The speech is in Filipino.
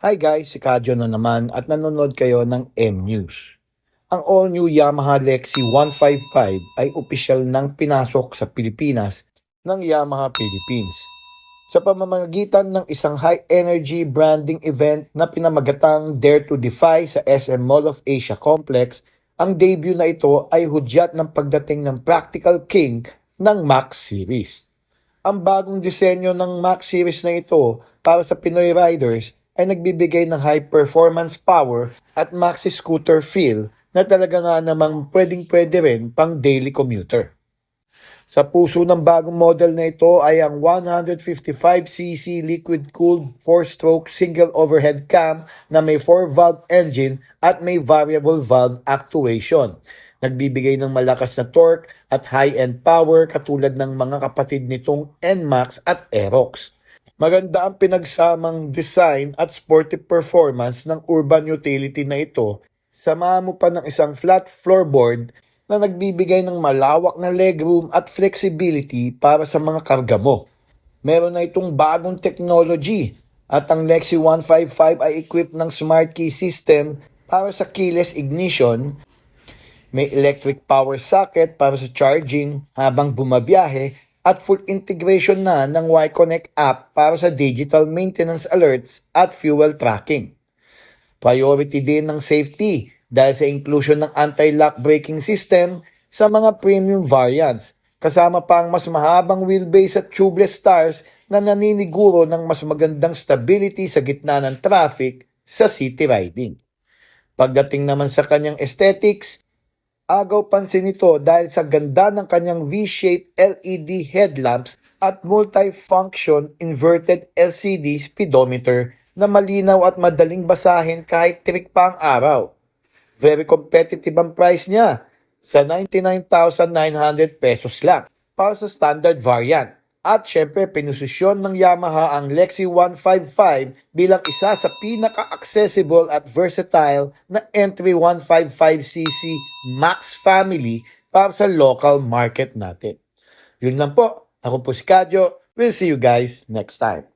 Hi guys, si Kadyo na naman at nanonood kayo ng M-News. Ang all-new Yamaha Lexi 155 ay opisyal nang pinasok sa Pilipinas ng Yamaha Philippines sa pamamagitan ng isang high-energy branding event na pinamagatang Dare to Defy sa SM Mall of Asia Complex. Ang debut na ito ay hudyat ng pagdating ng Practical King ng Max Series. Ang bagong disenyo ng Max Series na ito para sa Pinoy riders ay nagbibigay ng high performance power at maxi scooter feel na talaga nga namang pwedeng-pwede rin pang daily commuter. Sa puso ng bagong model na ito ay ang 155cc liquid-cooled 4-stroke single overhead cam na may 4-valve engine at may variable valve actuation. Nagbibigay ng malakas na torque at high-end power katulad ng mga kapatid nitong NMAX at Aerox. Maganda ang pinagsamang design at sporty performance ng urban utility na ito. Samahan mo pa ng isang flat floorboard na nagbibigay ng malawak na legroom at flexibility para sa mga karga mo. Meron na itong bagong technology at ang Lexi 155 ay equipped ng smart key system para sa keyless ignition. May electric power socket para sa charging habang bumabiyahe at full integration na ng Y-Connect app para sa digital maintenance alerts at fuel tracking. Priority din ng safety dahil sa inclusion ng anti-lock braking system sa mga premium variants, kasama pa ang mas mahabang wheelbase at tubeless tires na naniniguro ng mas magandang stability sa gitna ng traffic sa city riding. Pagdating naman sa kanyang aesthetics, agaw pansin ito dahil sa ganda ng kanyang V-shaped LED headlamps at multi-function inverted LCD speedometer na malinaw at madaling basahin kahit tirik pa ang araw. Very competitive ang price niya sa 99,900 pesos lang para sa standard variant. At syempre, pinusisyon ng Yamaha ang Lexi 155 bilang isa sa pinaka-accessible at versatile na entry 155cc Max family para sa local market natin. Yun lang po. Ako po si Kadyo. We'll see you guys next time.